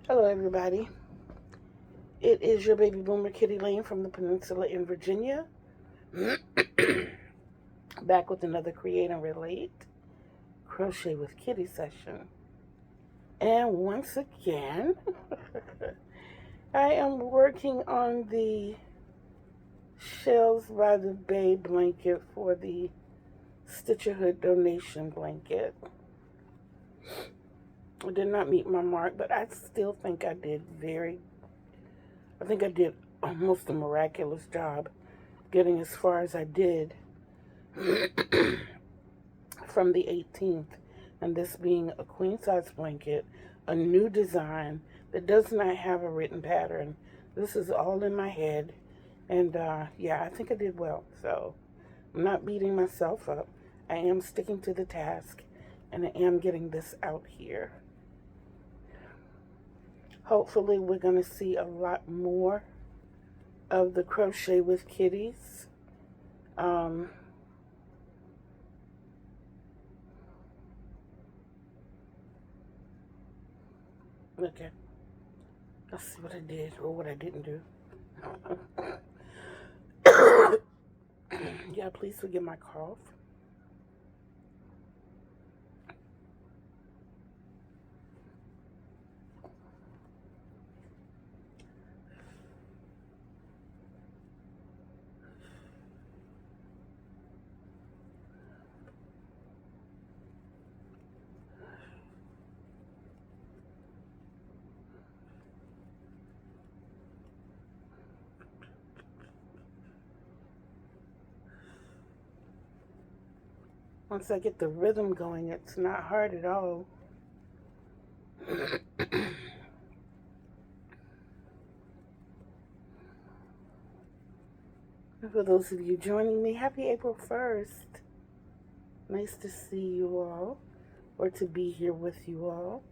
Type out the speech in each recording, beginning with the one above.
Hello, everybody. It is your baby boomer Kittee Lane from the Peninsula in Virginia, back with another Create and Relate Crochet with Kittee session. And once again, I am working on the Shells by the Bay blanket for the Stitcherhood donation blanket. I did not meet my mark, but I still think I did almost a miraculous job getting as far as I did from the 18th, and this being a queen size blanket, a new design that does not have a written pattern. This is all in my head, and yeah, I think I did well. So I'm not beating myself up. I am sticking to the task, and I am getting this out here. Hopefully we're going to see a lot more of the Crochet with Kitties. Okay, let's see what I did or what I didn't do. Yeah, please forgive my cough. Once I get the rhythm going, it's not hard at all. And for those of you joining me, happy April 1st. Nice to see you all, or to be here with you all.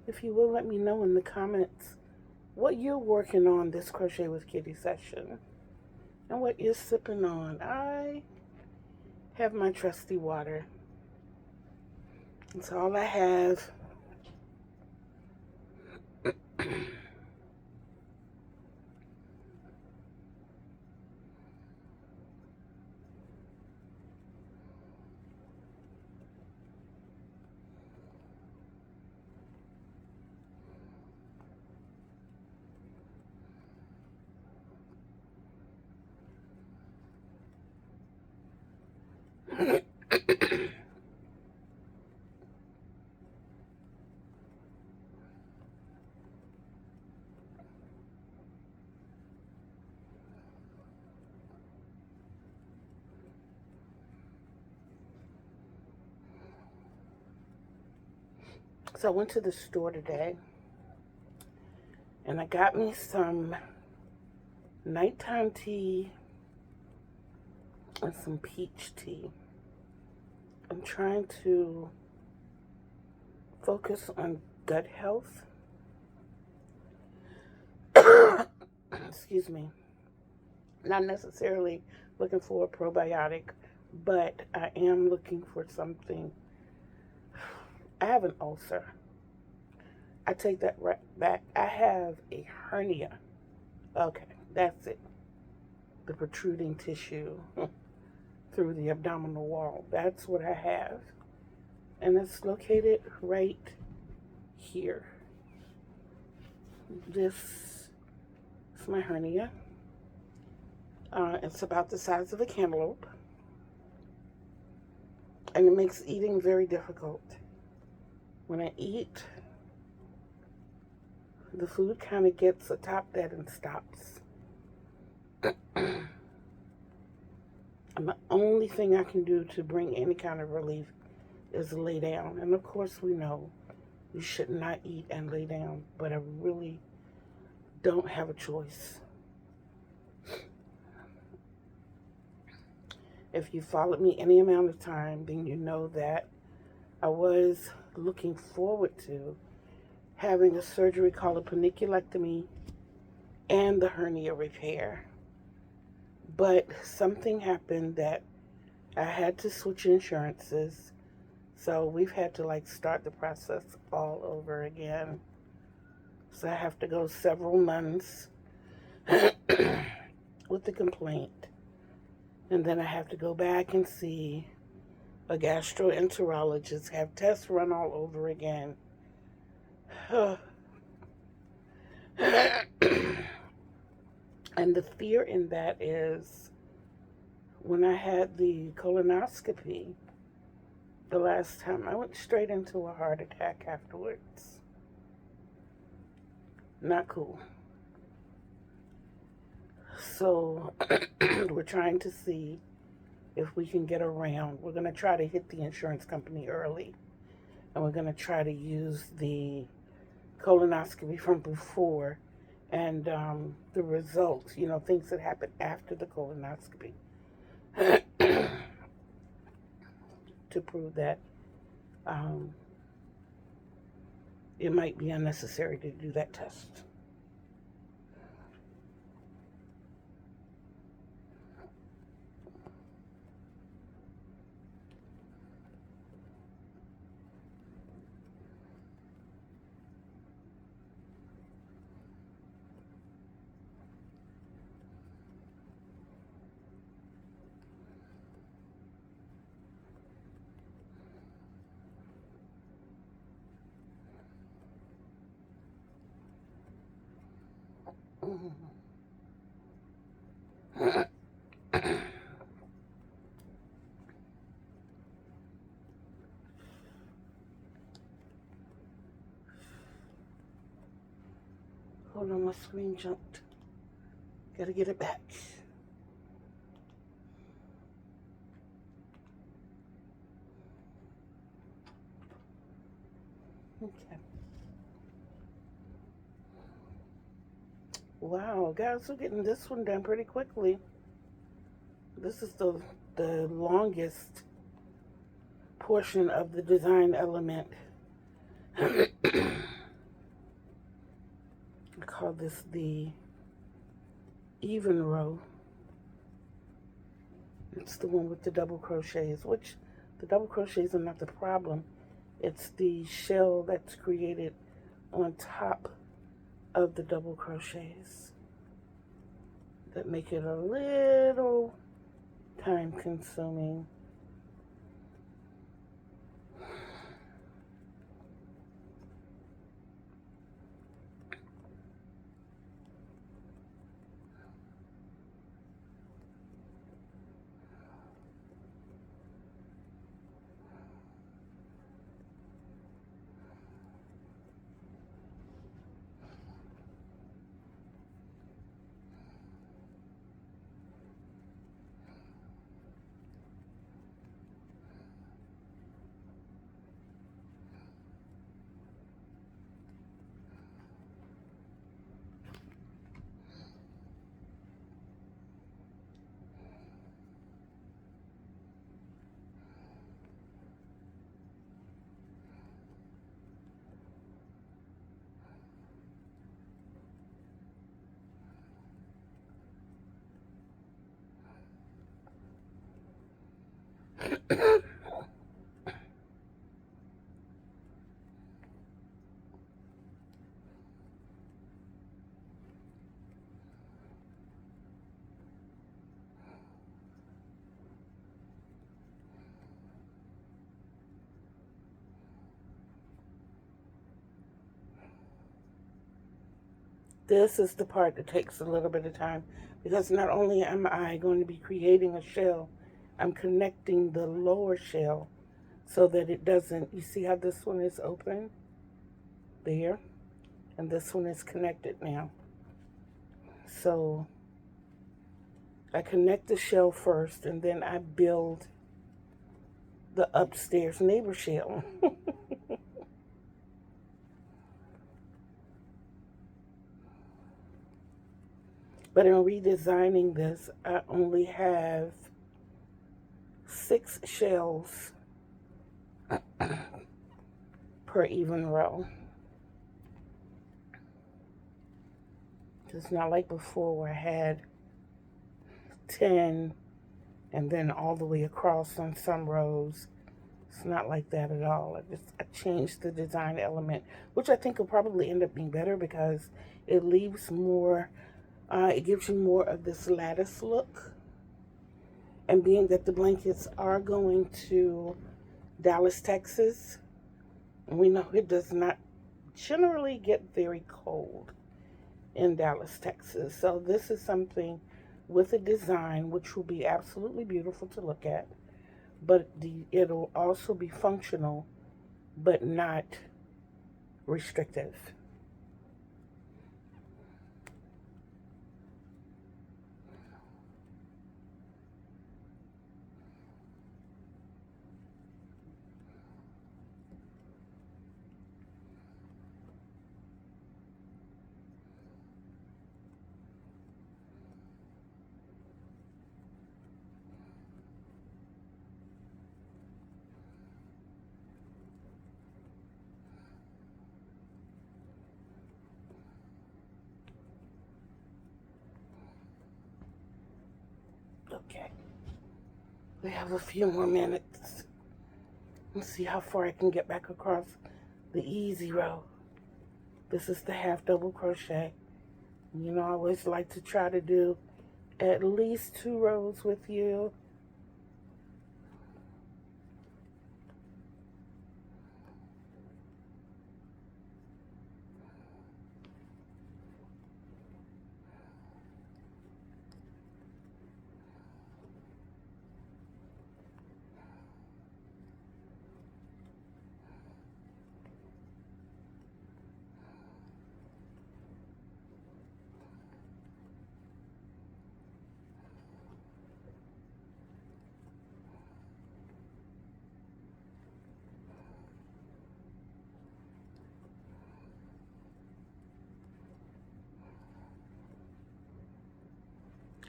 If you will, let me know in the comments what you're working on this Crochet with Kittee session and what you're sipping on. I have my trusty water. That's all I have. So I went to the store today and I got me some nighttime tea and some peach tea. I'm trying to focus on gut health. Excuse me. Not necessarily looking for a probiotic, but I am looking for something. I have an ulcer. I take that right back. I have a hernia. Okay, that's it. The protruding tissue through the abdominal wall. That's what I have. And it's located right here. This is my hernia. It's about the size of a cantaloupe. And it makes eating very difficult. When I eat, the food kind of gets atop that and stops. And the only thing I can do to bring any kind of relief is lay down. And of course we know you should not eat and lay down, but I really don't have a choice. If you followed me any amount of time, then you know that I was looking forward to having a surgery called a paniculectomy and the hernia repair. But something happened that I had to switch insurances. So we've had to start the process all over again. So I have to go several months with the complaint. And then I have to go back and see a gastroenterologist, have tests run all over again. And the fear in that is when I had the colonoscopy the last time, I went straight into a heart attack afterwards. Not cool. So we're trying to see if we can get around. We're going to try to hit the insurance company early. And we're going to try to use the colonoscopy from before and the results, things that happen after the colonoscopy to prove that it might be unnecessary to do that test. Hold on, my screen jumped. Gotta get it back. Okay. Wow, guys, we're getting this one done pretty quickly. This is the longest portion of the design element. I call this the even row. It's the one with the double crochets, which the double crochets are not the problem. It's the shell that's created on top of the double crochets that make it a little time consuming. This is the part that takes a little bit of time because not only am I going to be creating a shell, I'm connecting the lower shell so that it doesn't, you see how this one is open there and this one is connected now. So I connect the shell first and then I build the upstairs neighbor shell. But in redesigning this, I only have 6 shells per even row. It's not like before where I had 10 and then all the way across on some rows It's not like that at all. I changed the design element, which I think will probably end up being better because it leaves more, it gives you more of this lattice look. And being that the blankets are going to Dallas, Texas, and we know it does not generally get very cold in Dallas, Texas. So this is something with a design which will be absolutely beautiful to look at, but it'll also be functional, but not restrictive. Okay, we have a few more minutes. Let's see how far I can get back across the easy row. This is the half double crochet. You know, I always like to try to do at least 2 rows with you.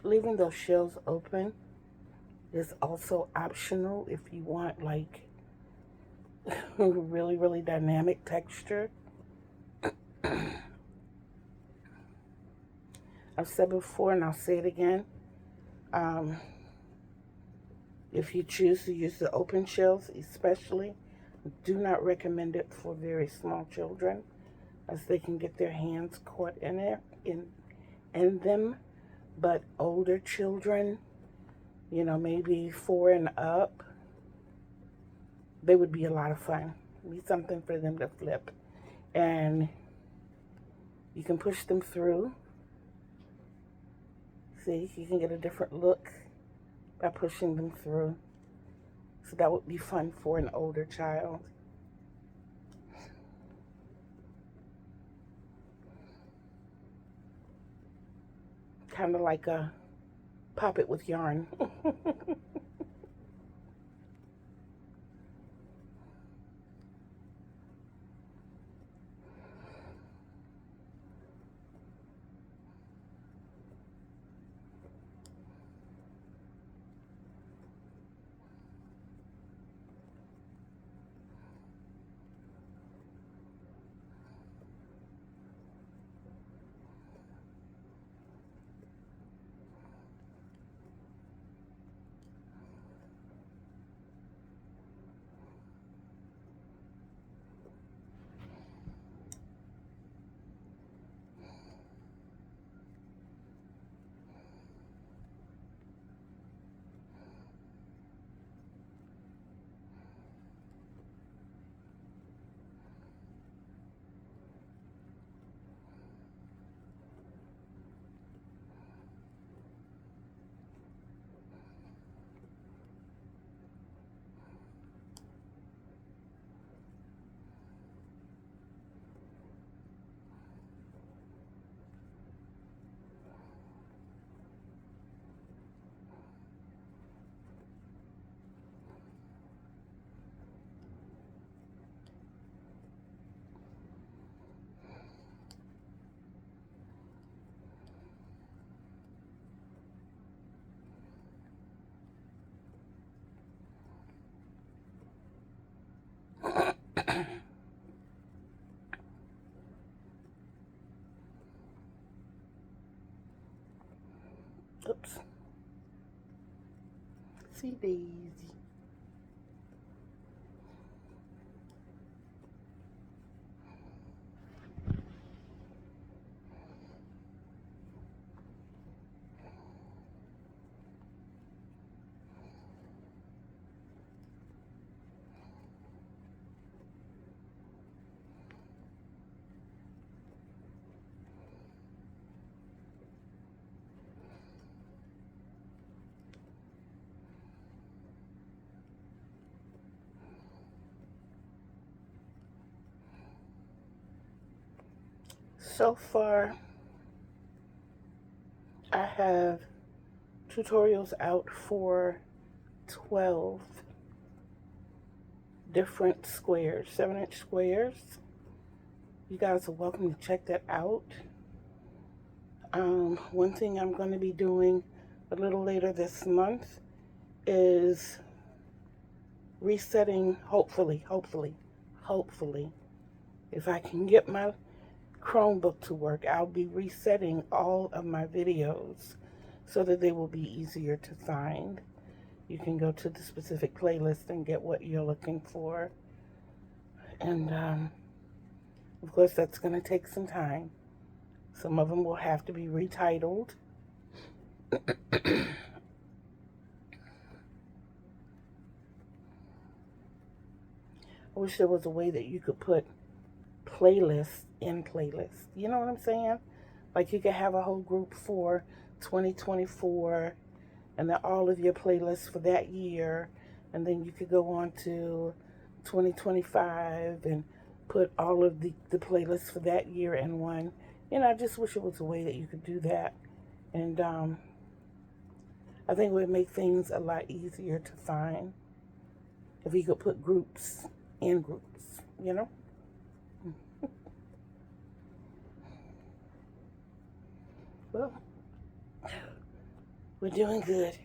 Leaving those shells open is also optional if you want like really, really dynamic texture. I've said before and I'll say it again. Um, if you choose to use the open shells, especially, do not recommend it for very small children as they can get their hands caught in it, in them. But older children, you know, maybe 4 and up, they would be a lot of fun. Be something for them to flip. And you can push them through. See, you can get a different look by pushing them through. So that would be fun for an older child. Kind of like a pop it with yarn. Oops. See, Daisy. So far, I have tutorials out for 12 different squares, 7-inch squares. You guys are welcome to check that out. One thing I'm going to be doing a little later this month is resetting, hopefully, if I can get my Chromebook to work, I'll be resetting all of my videos so that they will be easier to find. You can go to the specific playlist and get what you're looking for. And, of course, that's going to take some time. Some of them will have to be retitled. I wish there was a way that you could put playlists in playlists. You know what I'm saying? Like you could have a whole group for 2024 and then all of your playlists for that year, and then you could go on to 2025 and put all of the playlists for that year in one. You know, I just wish it was a way that you could do that. And I think it would make things a lot easier to find if you could put groups in groups, you know? Well, we're doing good.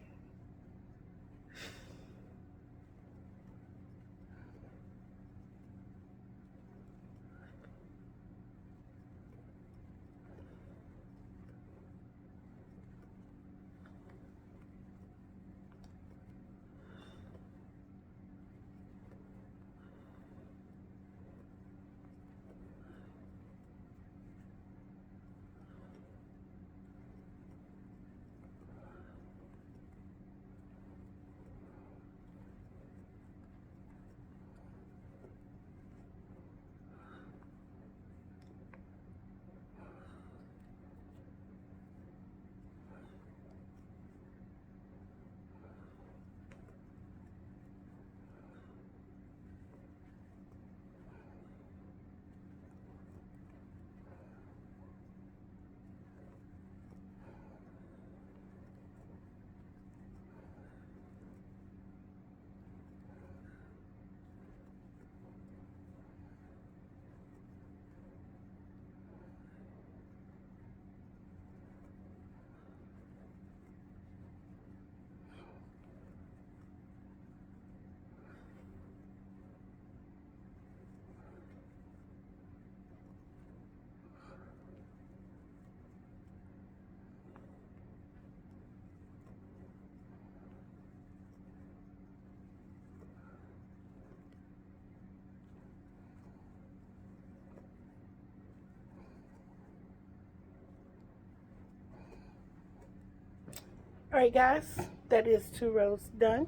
All right, guys, that is 2 rows done.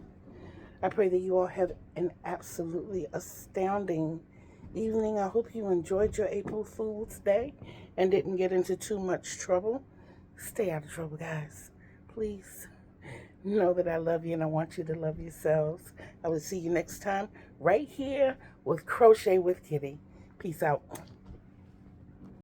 I pray that you all have an absolutely astounding evening. I hope you enjoyed your April Fool's Day and didn't get into too much trouble. Stay out of trouble, guys. Please know that I love you and I want you to love yourselves. I will see you next time right here with Crochet with Kittee. Peace out.